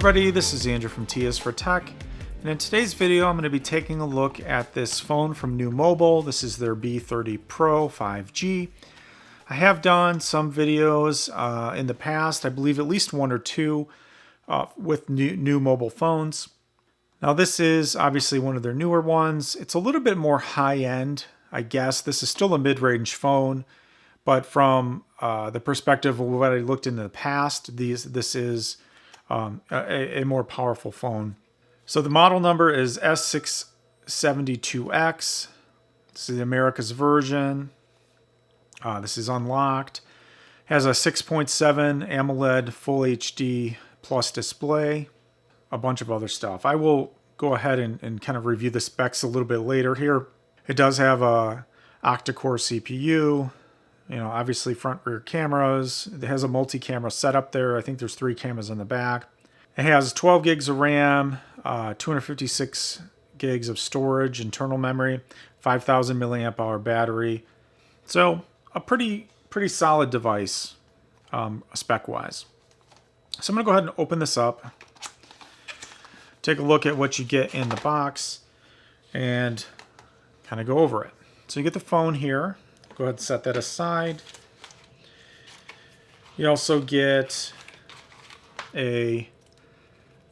everybody, this is Andrew from T is for Tech, and in today's video I'm going to be taking a look at this phone from NUU Mobile. This is their B30 Pro 5G. I have done some videos in the past, I believe at least one or two, with NUU Mobile phones. Now this is obviously one of their newer ones. It's a little bit more high-end, I guess. This is still a mid-range phone, but from the perspective of what I looked in the past, this is a more powerful phone. So the model number is S672X. This is America's version. This is unlocked. Has a 6.7 AMOLED Full HD Plus display. A bunch of other stuff. I will go ahead and kind of review the specs a little bit later here. It does have a octa-core CPU. You know, obviously front rear cameras. It has a multi-camera setup there. I think there's 3 cameras in the back. It has 12 gigs of RAM, 256 gigs of storage, internal memory, 5,000 milliamp hour battery. So a pretty solid device, spec-wise. So I'm gonna go ahead and open this up. Take a look at what you get in the box and kind of go over it. So you get the phone here. Go ahead and set that aside. You also get a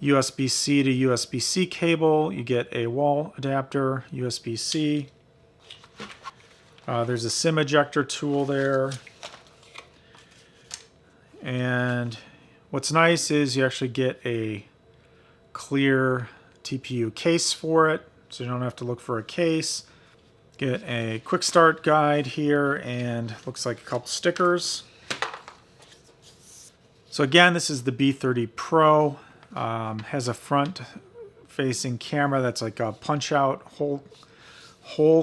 USB-C to USB-C cable. You get a wall adapter, USB-C. There's a SIM ejector tool there. And what's nice is you actually get a clear TPU case for it, so you don't have to look for a case. Get a quick start guide here and looks like a couple stickers. So again, this is the B30 Pro. Has a front facing camera that's like a punch out, hole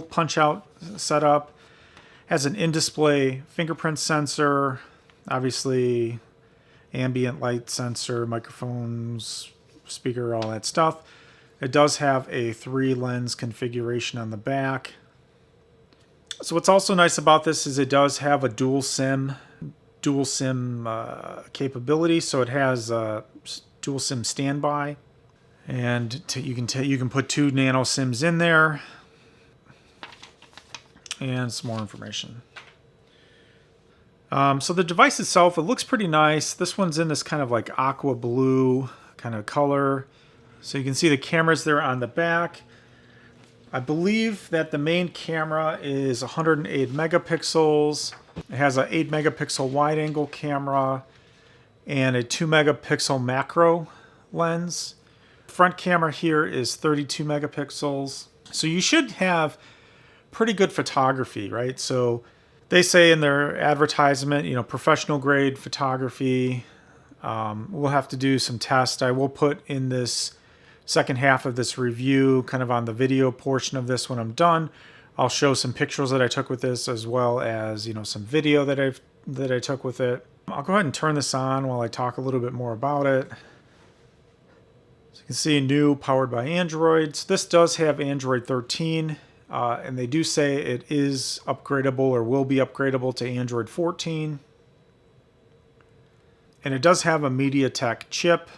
punch out setup. Has an in-display fingerprint sensor, obviously ambient light sensor, microphones, speaker, all that stuff. It does have a 3-lens configuration on the back. So what's also nice about this is it does have a dual SIM capability. So it has dual SIM standby, and you can put 2 nano SIMs in there, and some more information. So the device itself, it looks pretty nice. This one's in this kind of like aqua blue kind of color. So you can see the cameras there on the back. I believe that the main camera is 108 megapixels. It has an 8 megapixel wide angle camera and a 2 megapixel macro lens. Front camera here is 32 megapixels. So you should have pretty good photography, right? So they say in their advertisement, you know, professional grade photography. We'll have to do some tests. I will put in this second half of this review, kind of on the video portion of this when I'm done. I'll show some pictures that I took with this, as well as, you know, some video that I took with it. I'll go ahead and turn this on while I talk a little bit more about it. So you can see NUU powered by Androids. This does have Android 13, and they do say it is upgradable or will be upgradable to Android 14. And it does have a MediaTek chip,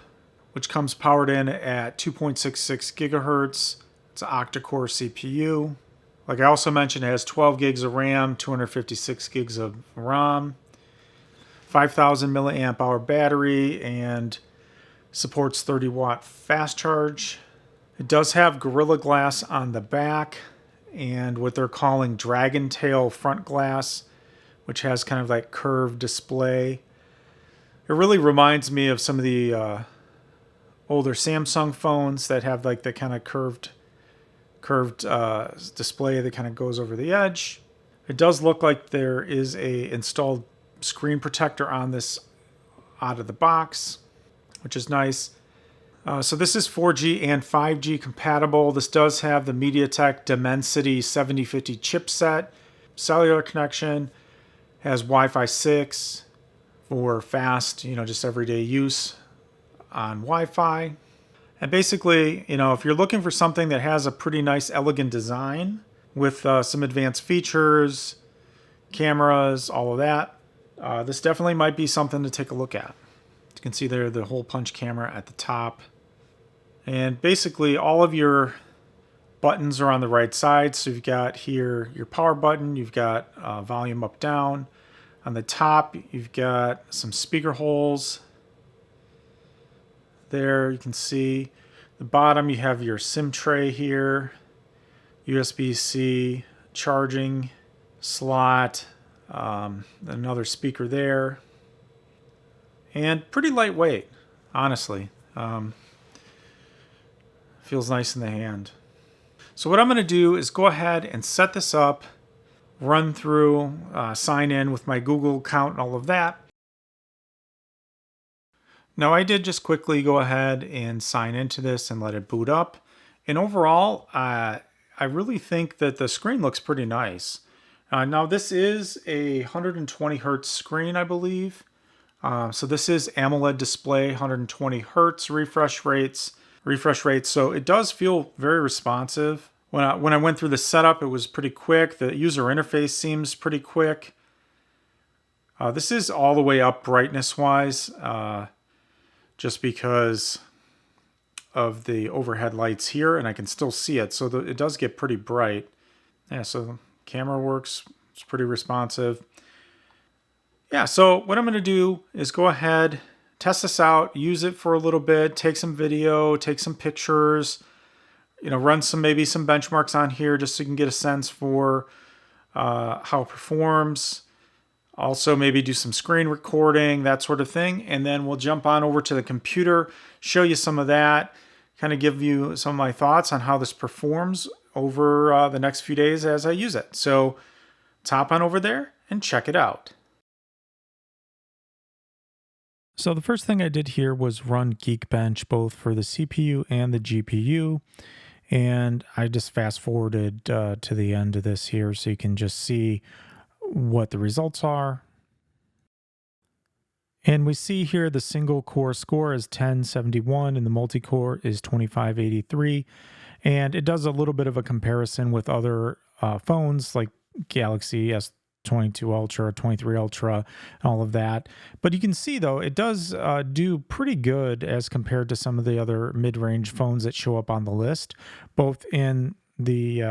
which comes powered in at 2.66 gigahertz. It's an octa-core CPU. Like I also mentioned, it has 12 gigs of RAM, 256 gigs of ROM, 5,000 milliamp hour battery, and supports 30 watt fast charge. It does have Gorilla Glass on the back and what they're calling Dragon Tail front glass, which has kind of like curved display. It really reminds me of some of the older Samsung phones that have like the kind of curved display that kind of goes over the edge. It does look like there is a installed screen protector on this out of the box, which is nice. So this is 4G and 5G compatible. This does have the MediaTek Dimensity 7050 chipset, cellular connection, has Wi-Fi 6 for fast, you know, just everyday use on Wi-Fi. And basically, you know, if you're looking for something that has a pretty nice, elegant design with some advanced features, cameras, all of that, this definitely might be something to take a look at. You can see there the hole punch camera at the top. And basically all of your buttons are on the right side. So you've got here your power button, you've got volume up, down. On the top, you've got some speaker holes. There you can see. The bottom, you have your SIM tray here, USB-C charging slot, another speaker there, and pretty lightweight, honestly. Feels nice in the hand. So what I'm going to do is go ahead and set this up, run through, sign in with my Google account and all of that. Now I did just quickly go ahead and sign into this and let it boot up. And overall, I really think that the screen looks pretty nice. Now this is a 120 hertz screen, I believe. So this is AMOLED display, 120 hertz refresh rates. So it does feel very responsive. When I went through the setup, it was pretty quick. The user interface seems pretty quick. This is all the way up brightness-wise, just because of the overhead lights here, and I can still see it, so it does get pretty bright. Yeah, so the camera works. It's pretty responsive. Yeah, so what I'm going to do is go ahead, test this out, use it for a little bit, take some video, take some pictures, run maybe some benchmarks on here just so you can get a sense for how it performs. Also maybe do some screen recording, that sort of thing. And then we'll jump on over to the computer, show you some of that, kind of give you some of my thoughts on how this performs over the next few days as I use it. So let's hop on over there and check it out. So the first thing I did here was run Geekbench both for the CPU and the GPU. And I just fast forwarded to the end of this here so you can just see what the results are. And we see here the single core score is 1071 and the multi-core is 2583. And it does a little bit of a comparison with other phones like Galaxy S22 Ultra, 23 Ultra, and all of that. But you can see, though, it does do pretty good as compared to some of the other mid-range phones that show up on the list, both in the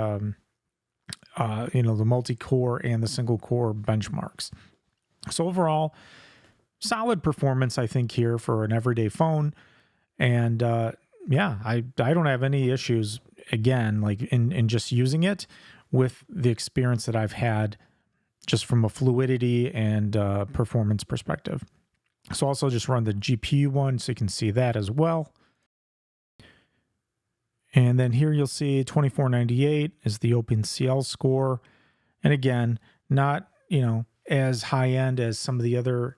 the multi-core and the single-core benchmarks. So overall, solid performance, I think, here for an everyday phone. And yeah, I don't have any issues, again, like in just using it with the experience that I've had just from a fluidity and performance perspective. So also just run the GPU one so you can see that as well. And then here you'll see 2498 is the OpenCL score. And again, not, as high end as some of the other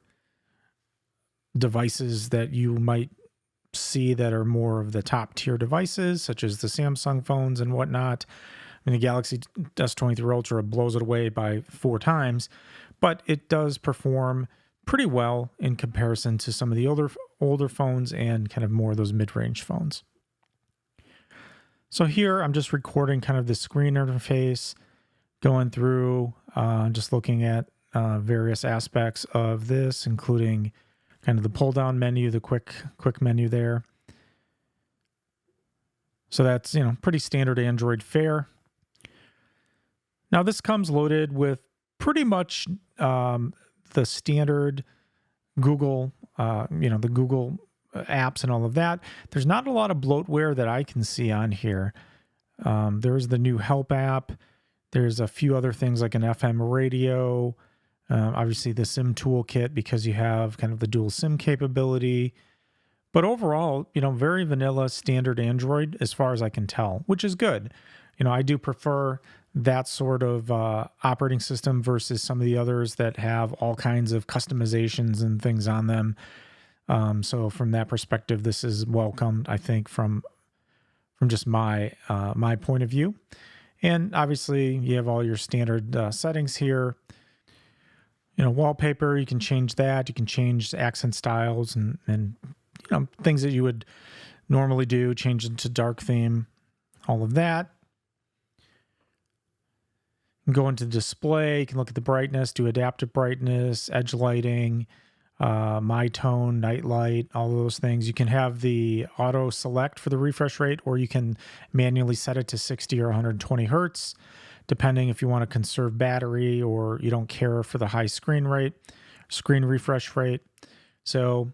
devices that you might see that are more of the top tier devices, such as the Samsung phones and whatnot. I mean, the Galaxy S23 Ultra blows it away by 4 times, but it does perform pretty well in comparison to some of the older phones and kind of more of those mid-range phones. So here I'm just recording kind of the screen interface, going through, just looking at various aspects of this, including kind of the pull-down menu, the quick menu there. So that's, pretty standard Android fare. Now this comes loaded with pretty much the standard Google, the Google apps and all of that. There's not a lot of bloatware that I can see on here. There's the new Help app. There's a few other things like an FM radio, obviously the SIM toolkit because you have kind of the dual SIM capability. But overall, very vanilla standard Android as far as I can tell, which is good. I do prefer that sort of operating system versus some of the others that have all kinds of customizations and things on them. So from that perspective, this is welcomed, I think, from just my point of view. And obviously, you have all your standard settings here. Wallpaper, you can change that. You can change accent styles and things that you would normally do, change it to dark theme, all of that. You can go into display, you can look at the brightness, do adaptive brightness, edge lighting, my tone, night light, all those things. You can have the auto select for the refresh rate, or you can manually set it to 60 or 120 hertz, depending if you want to conserve battery or you don't care for the high screen refresh rate. So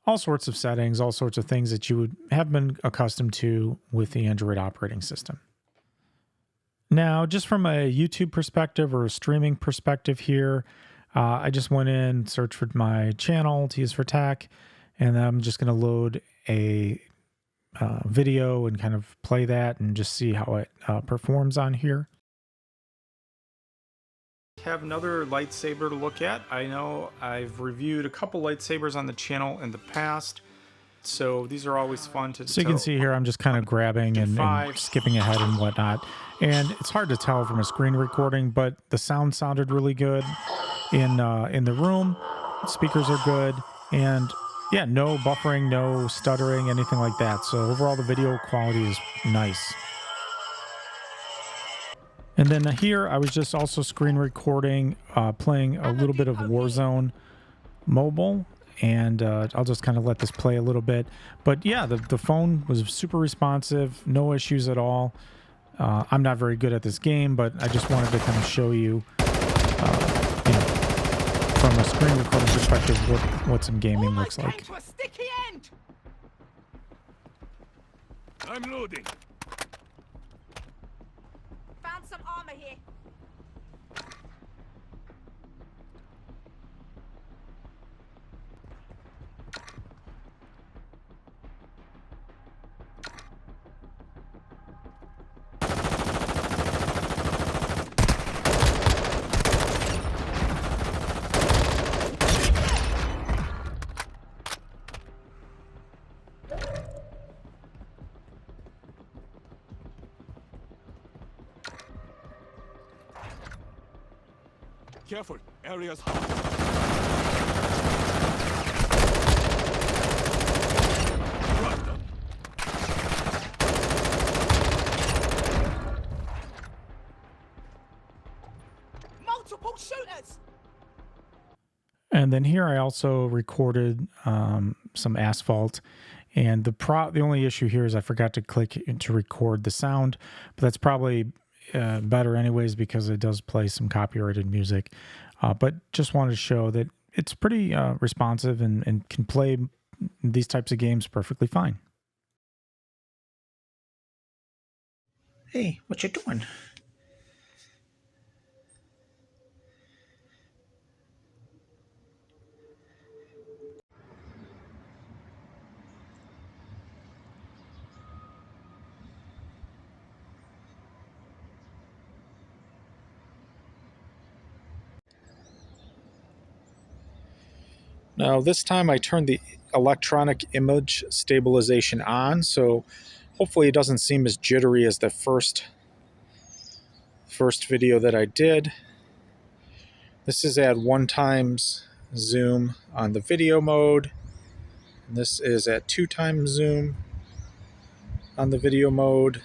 all sorts of settings, all sorts of things that you would have been accustomed to with the Android operating system. Now, just from a YouTube perspective or a streaming perspective here, I just went in, searched for my channel, T is for Tech, and I'm just going to load a video and kind of play that and just see how it performs on here. Have another lightsaber to look at. I know I've reviewed a couple lightsabers on the channel in the past, so these are always fun to. So you can see here, I'm just kind of grabbing and skipping ahead and whatnot, and it's hard to tell from a screen recording, but the sound sounded really good in the room. Speakers are good, and yeah, no buffering, no stuttering, anything like that. So overall, the video quality is nice. And then here, I was just also screen recording, playing a little bit of Warzone Mobile, and I'll just kind of let this play a little bit. But yeah, the phone was super responsive, no issues at all. I'm not very good at this game, but I just wanted to kind of show you, you know, from a screen recording perspective, what some gaming looks like. I'm loading. Found some armor here. Careful, area's hot. Right them. Multiple shooters. And then here I also recorded some asphalt, and the only issue here is I forgot to click to record the sound, but that's probably better anyways because it does play some copyrighted music. But just wanted to show that it's pretty responsive and can play these types of games perfectly fine. Hey, what you doing? Now this time I turned the electronic image stabilization on, so hopefully it doesn't seem as jittery as the first video that I did. This is at 1x zoom on the video mode. And this is at 2x zoom on the video mode.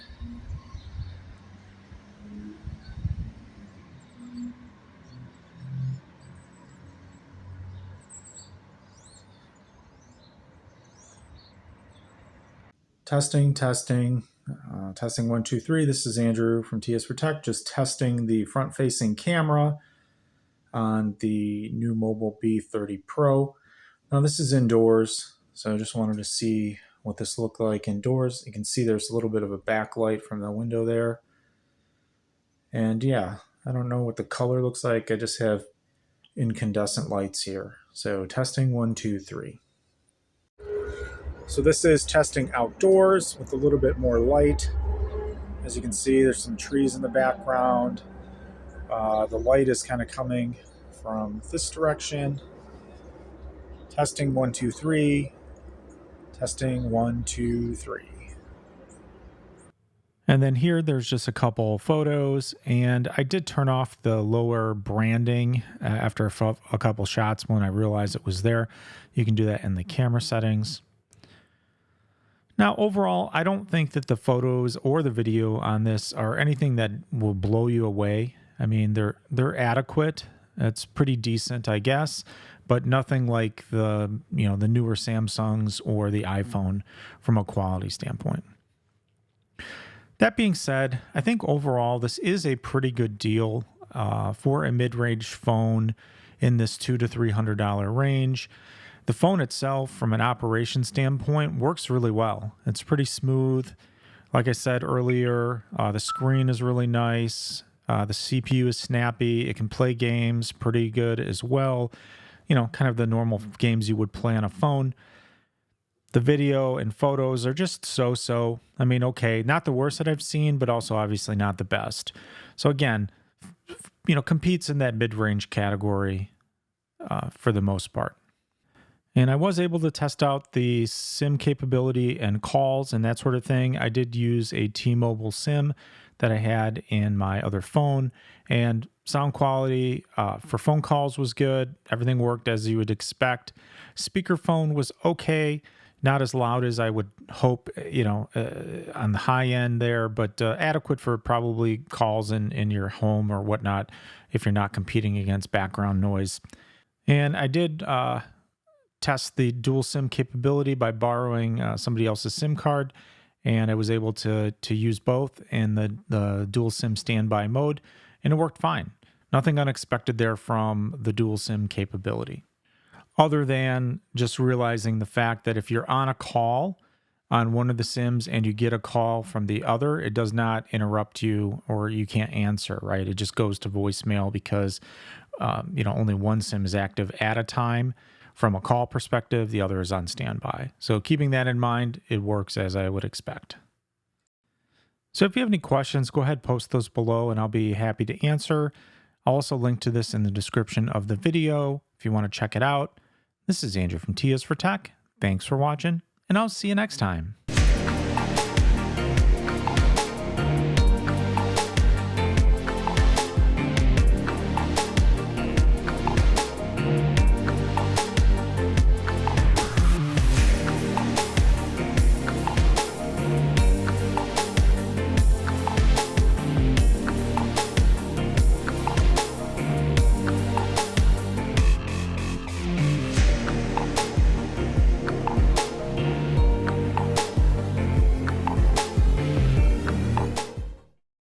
Testing, testing 1, 2, 3. This is Andrew from TS for Tech, just testing the front-facing camera on the new Mobile B30 Pro. Now this is indoors, so I just wanted to see what this looked like indoors. You can see there's a little bit of a backlight from the window there. And yeah, I don't know what the color looks like. I just have incandescent lights here. So testing 1, 2, 3. So this is testing outdoors with a little bit more light. As you can see, there's some trees in the background. The light is kind of coming from this direction. Testing 1, 2, 3. Testing 1, 2, 3. And then here, there's just a couple photos, and I did turn off the lower branding after a couple shots when I realized it was there. You can do that in the camera settings. Now, overall, I don't think that the photos or the video on this are anything that will blow you away. I mean, they're adequate. It's pretty decent, I guess. but nothing like the newer Samsungs or the iPhone from a quality standpoint. That being said, I think overall this is a pretty good deal for a mid-range phone in this $200 to $300 range. The phone itself, from an operation standpoint, works really well. It's pretty smooth. Like I said earlier, the screen is really nice. The CPU is snappy. It can play games pretty good as well. Kind of the normal games you would play on a phone. The video and photos are just so-so. I mean, okay, not the worst that I've seen, but also obviously not the best. So again, competes in that mid-range category for the most part. And I was able to test out the SIM capability and calls and that sort of thing. I did use a T-Mobile SIM that I had in my other phone, and sound quality for phone calls was good. Everything worked as you would expect. Speakerphone was okay, not as loud as I would hope, on the high end there, but adequate for probably calls in your home or whatnot if you're not competing against background noise. And I did test the dual SIM capability by borrowing somebody else's SIM card, and I was able to use both in the dual SIM standby mode, and it worked fine. Nothing unexpected there from the dual SIM capability, other than just realizing the fact that if you're on a call on one of the SIMs and you get a call from the other, it does not interrupt you or you can't answer, right? It just goes to voicemail because only one SIM is active at a time. From a call perspective, the other is on standby. So keeping that in mind, it works as I would expect. So if you have any questions, go ahead, post those below, and I'll be happy to answer. I'll also link to this in the description of the video if you want to check it out. This is Andrew from T is for Tech. Thanks for watching, and I'll see you next time.